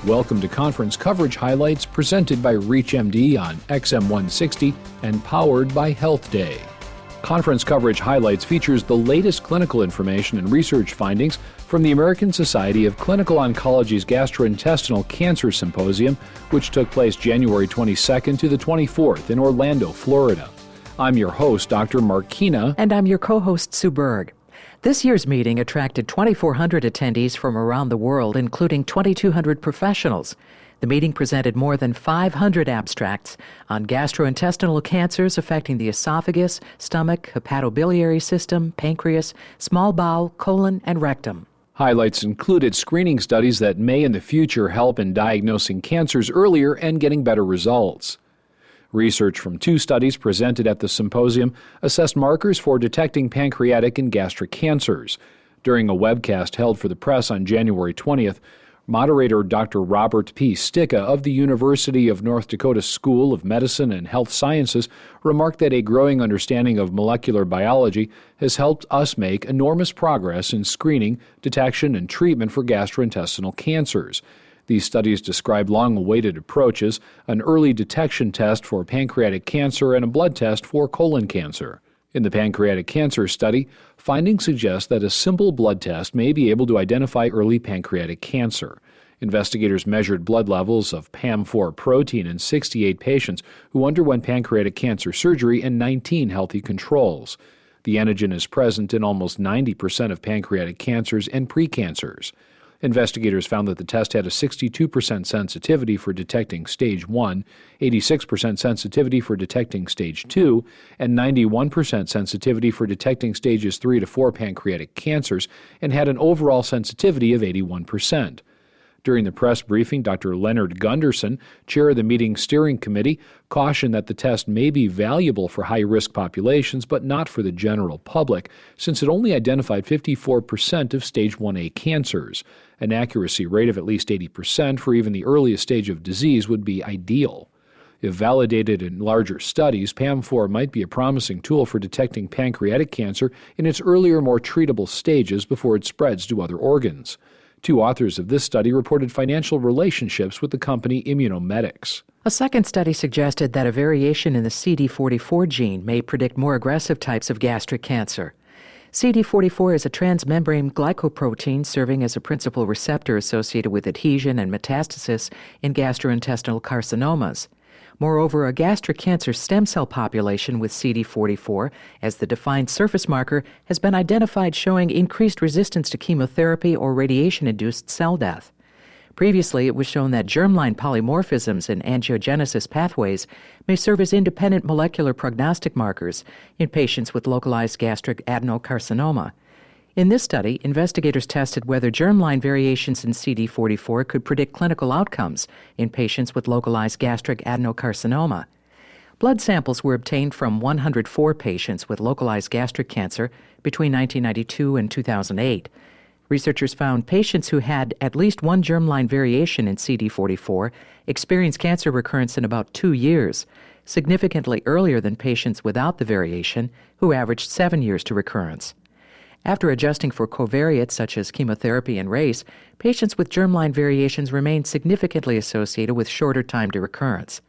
Welcome to conference coverage highlights presented by ReachMD on XM160 and powered by Health Day. Conference coverage highlights features the latest clinical information and research findings from the American Society of Clinical Oncology's Gastrointestinal Cancer Symposium, which took place January 22nd to the 24th in Orlando, Florida. I'm your host, Dr. Mark Chyna. And I'm your co-host, Sue Berg. This year's meeting attracted 2,400 attendees from around the world, including 2,200 professionals. The meeting presented more than 500 abstracts on gastrointestinal cancers affecting the esophagus, stomach, hepatobiliary system, pancreas, small bowel, colon, and rectum. Highlights included screening studies that may in the future help in diagnosing cancers earlier and getting better results. Research from 2 studies presented at the symposium assessed markers for detecting pancreatic and gastric cancers. During a webcast held for the press on January 20th, moderator Dr. Robert P. Sticka of the University of North Dakota School of Medicine and Health Sciences remarked that a growing understanding of molecular biology has helped us make enormous progress in screening, detection, and treatment for gastrointestinal cancers. These studies describe long-awaited approaches, an early detection test for pancreatic cancer and a blood test for colon cancer. In the pancreatic cancer study, findings suggest that a simple blood test may be able to identify early pancreatic cancer. Investigators measured blood levels of PAM4 protein in 68 patients who underwent pancreatic cancer surgery and 19 healthy controls. The antigen is present in almost 90% of pancreatic cancers and precancers. Investigators found that the test had a 62% sensitivity for detecting stage 1, 86% sensitivity for detecting stage 2, and 91% sensitivity for detecting stages 3 to 4 pancreatic cancers, and had an overall sensitivity of 81%. During the press briefing, Dr. Leonard Gunderson, chair of the meeting's steering committee, cautioned that the test may be valuable for high-risk populations but not for the general public, since it only identified 54% of stage 1A cancers. An accuracy rate of at least 80% for even the earliest stage of disease would be ideal. If validated in larger studies, PAM4 might be a promising tool for detecting pancreatic cancer in its earlier, more treatable stages before it spreads to other organs. 2 authors of this study reported financial relationships with the company Immunomedics. A second study suggested that a variation in the CD44 gene may predict more aggressive types of gastric cancer. CD44 is a transmembrane glycoprotein serving as a principal receptor associated with adhesion and metastasis in gastrointestinal carcinomas. Moreover, a gastric cancer stem cell population with CD44 as the defined surface marker has been identified showing increased resistance to chemotherapy or radiation-induced cell death. Previously, it was shown that germline polymorphisms in angiogenesis pathways may serve as independent molecular prognostic markers in patients with localized gastric adenocarcinoma. In this study, investigators tested whether germline variations in CD44 could predict clinical outcomes in patients with localized gastric adenocarcinoma. Blood samples were obtained from 104 patients with localized gastric cancer between 1992 and 2008. Researchers found patients who had at least one germline variation in CD44 experienced cancer recurrence in about 2 years, significantly earlier than patients without the variation, who averaged 7 years to recurrence. After adjusting for covariates such as chemotherapy and race, patients with germline variations remained significantly associated with shorter time to recurrence.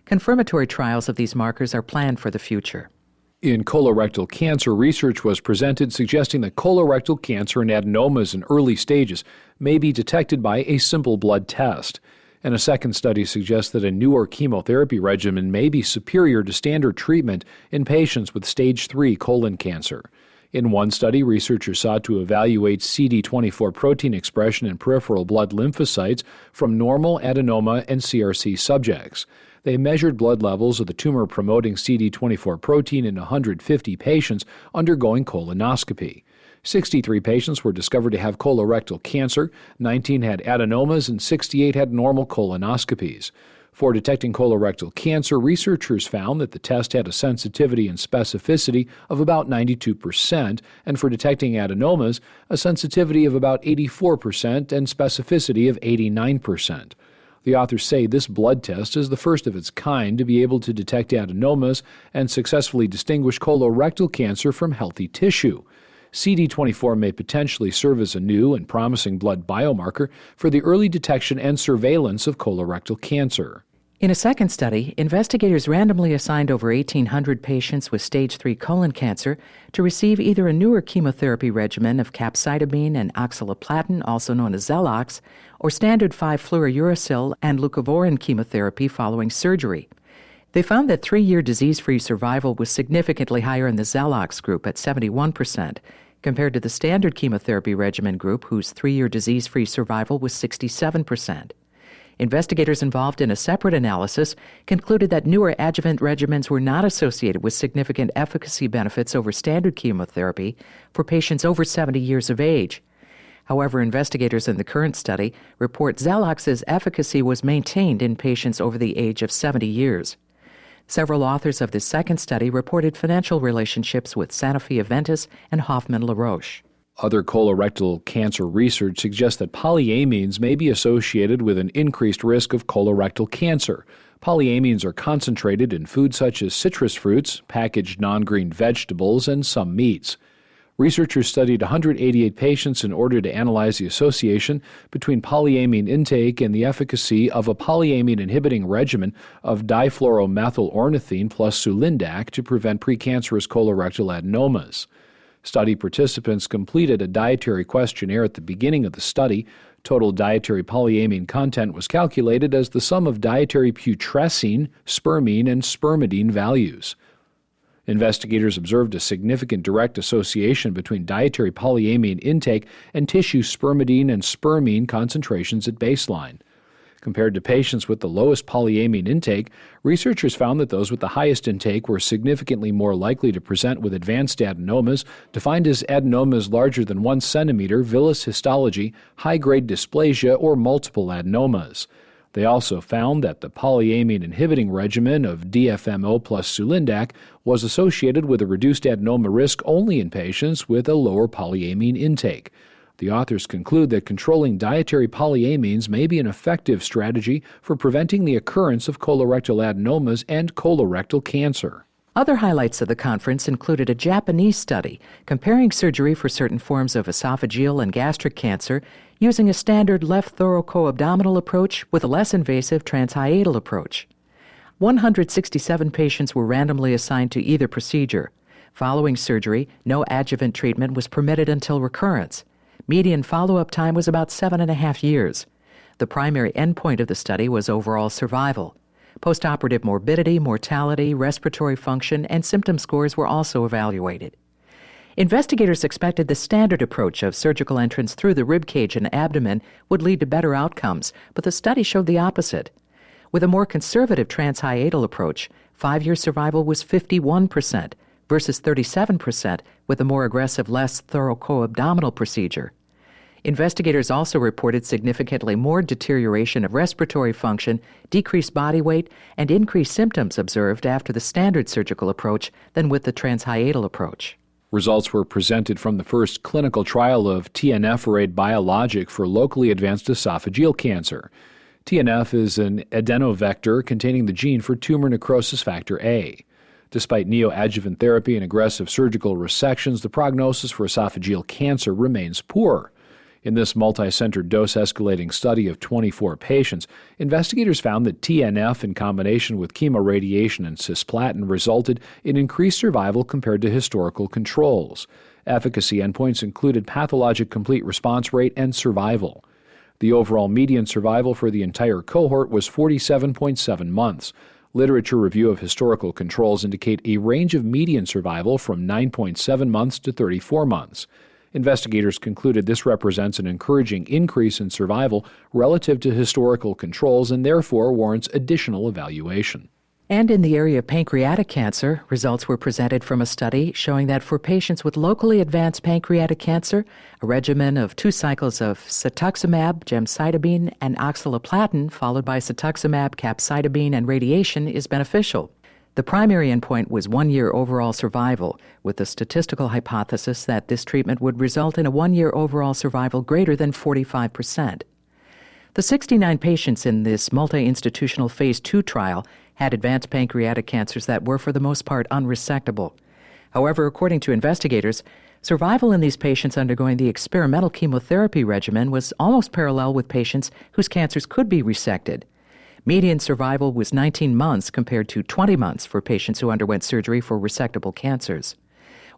Confirmatory trials of these markers are planned for the future. In colorectal cancer, research was presented suggesting that colorectal cancer and adenomas in early stages may be detected by a simple blood test. And a second study suggests that a newer chemotherapy regimen may be superior to standard treatment in patients with stage 3 colon cancer. In one study, researchers sought to evaluate CD24 protein expression in peripheral blood lymphocytes from normal adenoma and CRC subjects. They measured blood levels of the tumor-promoting CD24 protein in 150 patients undergoing colonoscopy. 63 patients were discovered to have colorectal cancer, 19 had adenomas, and 68 had normal colonoscopies. For detecting colorectal cancer, researchers found that the test had a sensitivity and specificity of about 92%, and for detecting adenomas, a sensitivity of about 84% and specificity of 89%. The authors say this blood test is the first of its kind to be able to detect adenomas and successfully distinguish colorectal cancer from healthy tissue. CD24 may potentially serve as a new and promising blood biomarker for the early detection and surveillance of colorectal cancer. In a second study, investigators randomly assigned over 1,800 patients with stage 3 colon cancer to receive either a newer chemotherapy regimen of capecitabine and oxaliplatin, also known as Xelox, or standard 5-fluorouracil and leucovorin chemotherapy following surgery. They found that 3-year disease-free survival was significantly higher in the Xelox group at 71%, compared to the standard chemotherapy regimen group, whose 3-year disease-free survival was 67%. Investigators involved in a separate analysis concluded that newer adjuvant regimens were not associated with significant efficacy benefits over standard chemotherapy for patients over 70 years of age. However, investigators in the current study report Xelox's efficacy was maintained in patients over the age of 70 years. Several authors of this second study reported financial relationships with Sanofi Aventis and Hoffmann La Roche. Other colorectal cancer research suggests that polyamines may be associated with an increased risk of colorectal cancer. Polyamines are concentrated in foods such as citrus fruits, packaged non-green vegetables, and some meats. Researchers studied 188 patients in order to analyze the association between polyamine intake and the efficacy of a polyamine-inhibiting regimen of difluoromethylornithine plus sulindac to prevent precancerous colorectal adenomas. Study participants completed a dietary questionnaire at the beginning of the study. Total dietary polyamine content was calculated as the sum of dietary putrescine, spermine, and spermidine values. Investigators observed a significant direct association between dietary polyamine intake and tissue spermidine and spermine concentrations at baseline. Compared to patients with the lowest polyamine intake, researchers found that those with the highest intake were significantly more likely to present with advanced adenomas, defined as adenomas larger than 1 centimeter, villus histology, high-grade dysplasia, or multiple adenomas. They also found that the polyamine-inhibiting regimen of DFMO plus sulindac was associated with a reduced adenoma risk only in patients with a lower polyamine intake. The authors conclude that controlling dietary polyamines may be an effective strategy for preventing the occurrence of colorectal adenomas and colorectal cancer. Other highlights of the conference included a Japanese study comparing surgery for certain forms of esophageal and gastric cancer using a standard left thoracoabdominal approach with a less invasive transhiatal approach. 167 patients were randomly assigned to either procedure. Following surgery, no adjuvant treatment was permitted until recurrence. Median follow-up time was about 7.5 years. The primary endpoint of the study was overall survival. Postoperative morbidity, mortality, respiratory function, and symptom scores were also evaluated. Investigators expected the standard approach of surgical entrance through the ribcage and abdomen would lead to better outcomes, but the study showed the opposite. With a more conservative transhiatal approach, 5-year survival was 51%, versus 37% with a more aggressive, less thoracoabdominal procedure. Investigators also reported significantly more deterioration of respiratory function, decreased body weight, and increased symptoms observed after the standard surgical approach than with the transhiatal approach. Results were presented from the first clinical trial of TNF-arrayed biologic for locally advanced esophageal cancer. TNF is an adenovector containing the gene for tumor necrosis factor A. Despite neoadjuvant therapy and aggressive surgical resections, the prognosis for esophageal cancer remains poor. In this multi-center dose-escalating study of 24 patients, investigators found that TNF in combination with chemoradiation and cisplatin resulted in increased survival compared to historical controls. Efficacy endpoints included pathologic complete response rate and survival. The overall median survival for the entire cohort was 47.7 months. Literature review of historical controls indicate a range of median survival from 9.7 months to 34 months. Investigators concluded this represents an encouraging increase in survival relative to historical controls and therefore warrants additional evaluation. And in the area of pancreatic cancer, results were presented from a study showing that for patients with locally advanced pancreatic cancer, a regimen of 2 cycles of cetuximab, gemcitabine, and oxaliplatin, followed by cetuximab, capecitabine, and radiation, is beneficial. The primary endpoint was 1-year overall survival, with the statistical hypothesis that this treatment would result in a 1-year overall survival greater than 45%. The 69 patients in this multi-institutional Phase 2 trial had advanced pancreatic cancers that were, for the most part, unresectable. However, according to investigators, Survival in these patients undergoing the experimental chemotherapy regimen was almost parallel with patients whose cancers could be resected. Median survival was 19 months compared to 20 months for patients who underwent surgery for resectable cancers.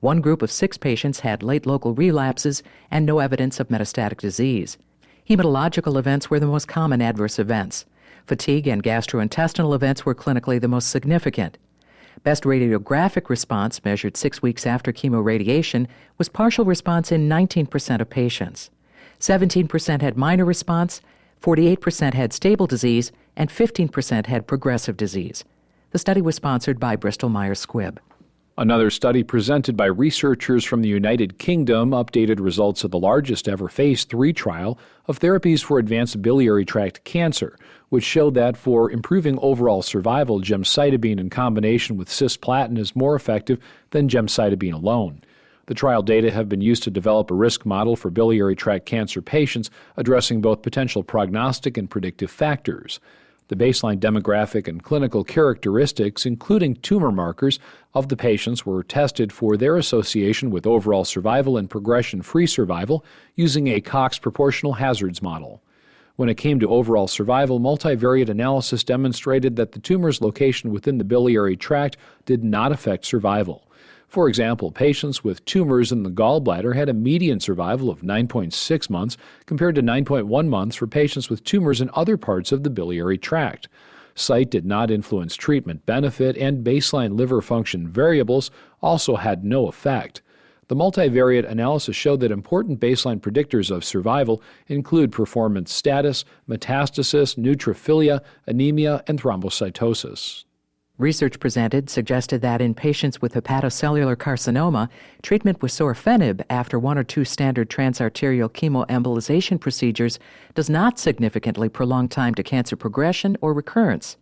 One group of 6 patients had late local relapses and no evidence of metastatic disease. Hematological events were the most common adverse events. Fatigue and gastrointestinal events were clinically the most significant. Best radiographic response, measured 6 weeks after chemoradiation, was partial response in 19% of patients. 17% had minor response, 48% had stable disease, and 15% had progressive disease. The study was sponsored by Bristol Myers Squibb. Another study presented by researchers from the United Kingdom updated results of the largest ever Phase 3 trial of therapies for advanced biliary tract cancer, which showed that for improving overall survival, gemcitabine in combination with cisplatin is more effective than gemcitabine alone. The trial data have been used to develop a risk model for biliary tract cancer patients, addressing both potential prognostic and predictive factors. The baseline demographic and clinical characteristics, including tumor markers, of the patients were tested for their association with overall survival and progression-free survival using a Cox proportional hazards model. When it came to overall survival, multivariate analysis demonstrated that the tumor's location within the biliary tract did not affect survival. For example, patients with tumors in the gallbladder had a median survival of 9.6 months compared to 9.1 months for patients with tumors in other parts of the biliary tract. Site did not influence treatment benefit, and baseline liver function variables also had no effect. The multivariate analysis showed that important baseline predictors of survival include performance status, metastasis, neutrophilia, anemia, and thrombocytosis. Research presented suggested that in patients with hepatocellular carcinoma, treatment with sorafenib after 1 or 2 standard transarterial chemoembolization procedures does not significantly prolong time to cancer progression or recurrence.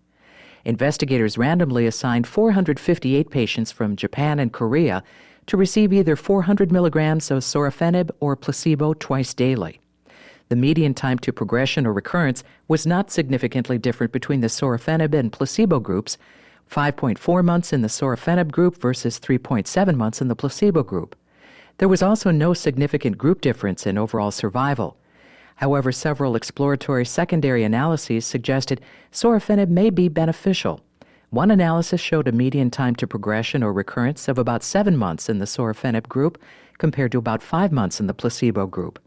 Investigators randomly assigned 458 patients from Japan and Korea to receive either 400 milligrams of sorafenib or placebo twice daily. The median time to progression or recurrence was not significantly different between the sorafenib and placebo groups, 5.4 months in the sorafenib group versus 3.7 months in the placebo group. There was also no significant group difference in overall survival. However, several exploratory secondary analyses suggested sorafenib may be beneficial. One analysis showed a median time to progression or recurrence of about 7 months in the sorafenib group compared to about 5 months in the placebo group.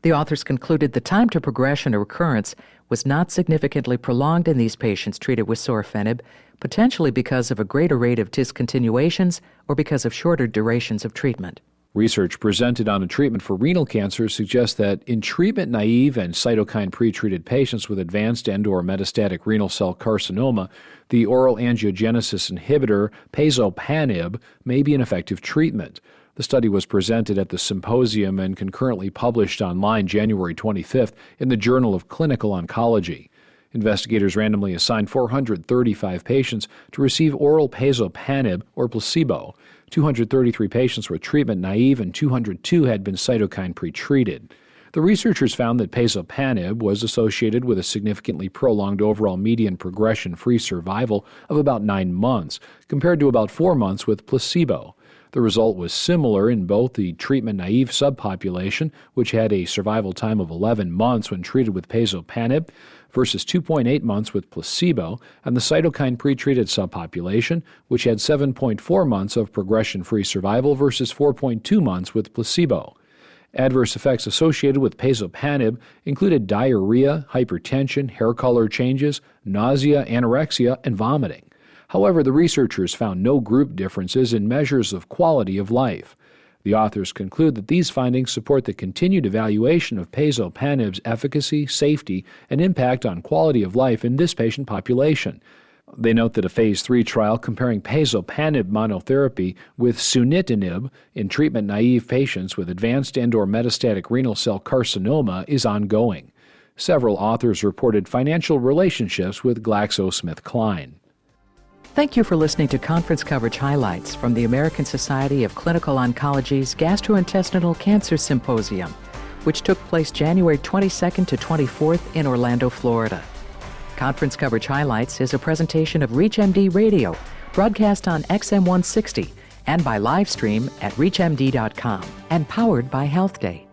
The authors concluded the time to progression or recurrence was not significantly prolonged in these patients treated with sorafenib, potentially because of a greater rate of discontinuations or because of shorter durations of treatment. Research presented on a treatment for renal cancer suggests that in treatment-naive and cytokine pretreated patients with advanced and/or metastatic renal cell carcinoma, the oral angiogenesis inhibitor pazopanib may be an effective treatment. The study was presented at the Symposium and concurrently published online January 25th in the Journal of Clinical Oncology. Investigators randomly assigned 435 patients to receive oral pazopanib or placebo. 233 patients were treatment naive and 202 had been cytokine pretreated. The researchers found that pazopanib was associated with a significantly prolonged overall median progression-free survival of about 9 months, compared to about 4 months with placebo. The result was similar in both the treatment-naive subpopulation, which had a survival time of 11 months when treated with pazopanib, versus 2.8 months with placebo, and the cytokine pretreated subpopulation, which had 7.4 months of progression-free survival versus 4.2 months with placebo. Adverse effects associated with pazopanib included diarrhea, hypertension, hair color changes, nausea, anorexia, and vomiting. However, the researchers found no group differences in measures of quality of life. The authors conclude that these findings support the continued evaluation of pazopanib's efficacy, safety, and impact on quality of life in this patient population. They note that a Phase 3 trial comparing pazopanib monotherapy with sunitinib in treatment-naive patients with advanced and/or metastatic renal cell carcinoma is ongoing. Several authors reported financial relationships with GlaxoSmithKline. Thank you for listening to conference coverage highlights from the American Society of Clinical Oncology's Gastrointestinal Cancer Symposium, which took place January 22nd to 24th in Orlando, Florida. Conference coverage highlights is a presentation of ReachMD Radio, broadcast on XM 160 and by live stream at reachmd.com and powered by Health Day.